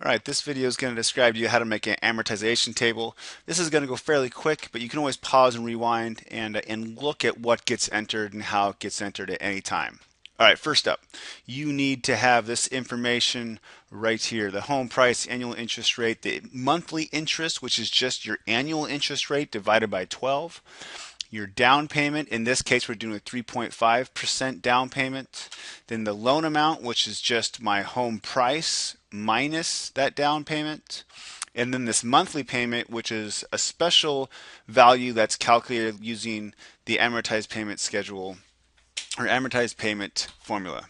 Alright, this video is going to describe to you how to make an amortization table. This is going to go fairly quick, but you can always pause and rewind and look at what gets entered and how it gets entered at any time. Alright, first up, you need to have this information right here. The home price, annual interest rate, the monthly interest, which is just your annual interest rate divided by 12. Your down payment, in this case we're doing a 3.5% down payment. Then the loan amount, which is just my home price minus that down payment. And then this monthly payment, which is a special value that's calculated using the amortized payment schedule or amortized payment formula.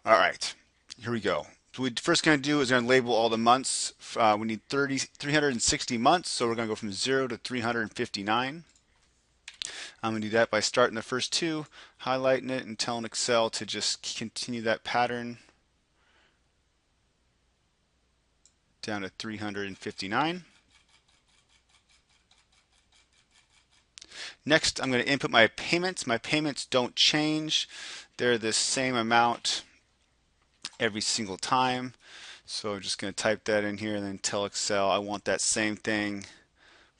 All right, here we go. So what we're first going to do is going to label all the months. We need 360 months, so we're going to go from 0 to 359. I'm going to do that by starting the first two, highlighting it, and telling Excel to just continue that pattern down to 359. Next, I'm going to input my payments. My payments don't change. They're the same amount every single time. So I'm just going to type that in here and then tell Excel I want that same thing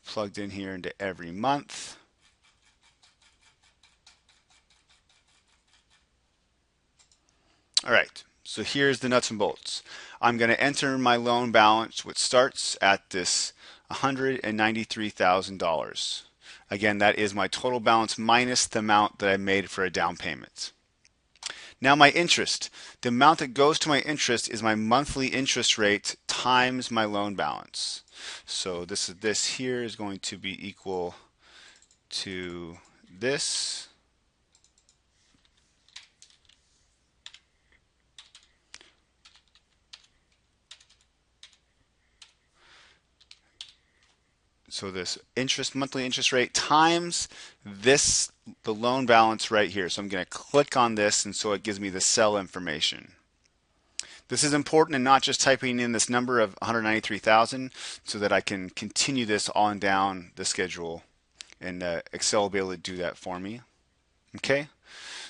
plugged in here into every month. All right, so here's the nuts and bolts. I'm going to enter my loan balance, which starts at this $193,000. Again, that is my total balance minus the amount that I made for a down payment. Now my interest. The amount that goes to my interest is my monthly interest rate times my loan balance. So this here is going to be equal to this. So this monthly interest rate times this, the loan balance right here. So I'm going to click on this, and so it gives me the cell information. This is important and not just typing in this number of 193,000 so that I can continue this on down the schedule, and Excel will be able to do that for me. Okay.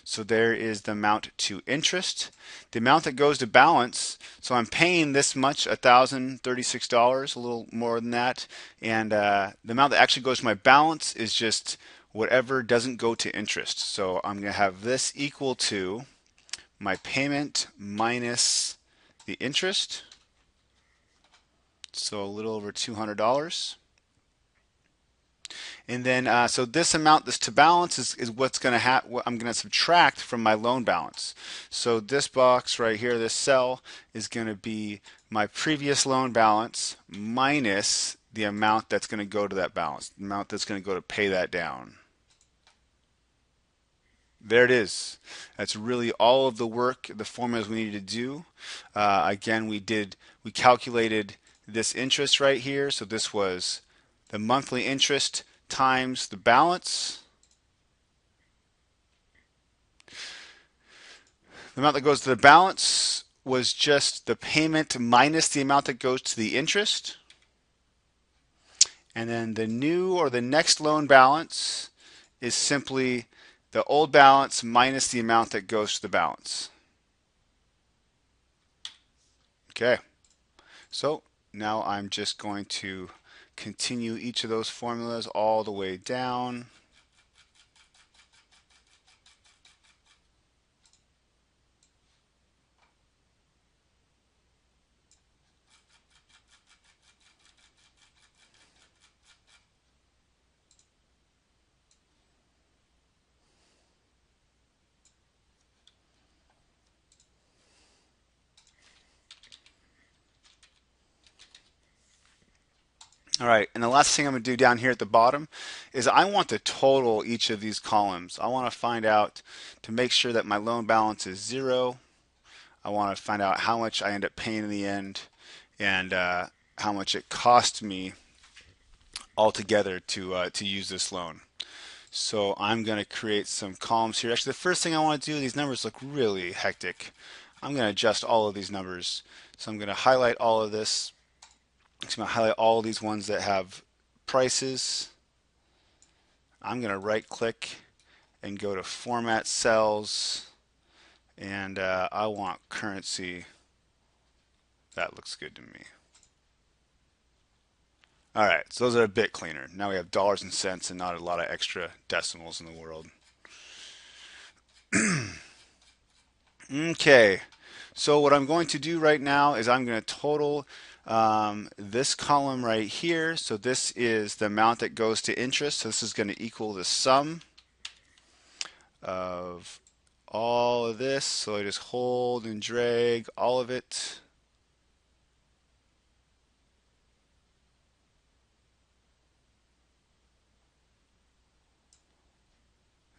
So there is the amount to interest. The amount that goes to balance, so I'm paying this much, $1,036, a little more than that. And the amount that actually goes to my balance is just whatever doesn't go to interest. So I'm going to have this equal to my payment minus the interest. So a little over $200. And then, so this amount, this to balance, is what's going to what I'm going to subtract from my loan balance. So this box right here, this cell, is going to be my previous loan balance minus the amount that's going to go to that balance, the amount that's going to go to pay that down. There it is. That's really all of the work, the formulas we needed to do. Again, we calculated this interest right here. So this was the monthly interest times the balance. The amount that goes to the balance was just the payment minus the amount that goes to the interest. And then the new or the next loan balance is simply the old balance minus the amount that goes to the balance. Okay, so now I'm just going to continue each of those formulas all the way down. All right, and the last thing I'm going to do down here at the bottom is I want to total each of these columns. I want to find out, to make sure that my loan balance is 0. I want to find out how much I end up paying in the end, and how much it cost me altogether to use this loan. So I'm going to create some columns here. Actually, the first thing I want to do, these numbers look really hectic. I'm going to adjust all of these numbers. So I'm going to highlight all of this. I'm going to highlight all of these ones that have prices. I'm going to right click and go to Format Cells, and I want currency That looks good to me. All right, so those are a bit cleaner. Now we have dollars and cents and not a lot of extra decimals in the world. Okay, so what I'm going to do right now is I'm going to total this column right here. So this is the amount that goes to interest. So this is going to equal the sum of all of this. So I just hold and drag all of it.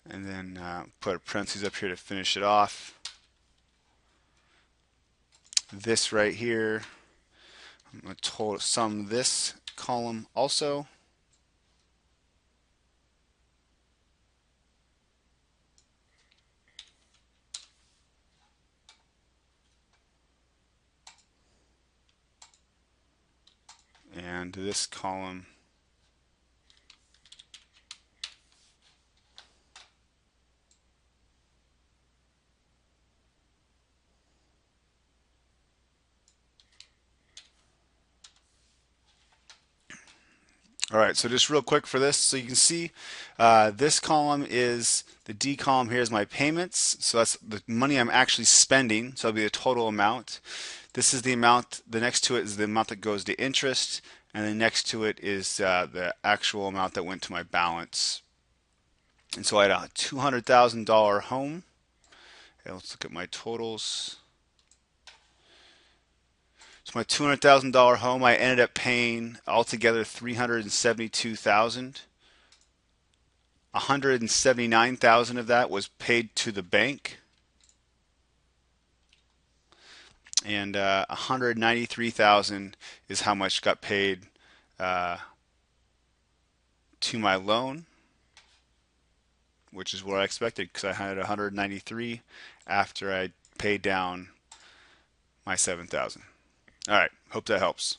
And then put a parentheses up here to finish it off. This right here, I'm going to total sum this column also. And this column. All right, so just real quick for this, so you can see this column is the D column here is my payments. So that's the money I'm actually spending. So it'll be the total amount. This is the amount, the next to it is the amount that goes to interest, and the next to it is the actual amount that went to my balance. And so I had a $200,000 home. Okay, let's look at my totals. So my $200,000 home, I ended up paying altogether $372,000. $179,000 of that was paid to the bank, and $193,000 is how much got paid uh, to my loan, which is what I expected because I had 193 after I paid down my 7,000. All right, hope that helps.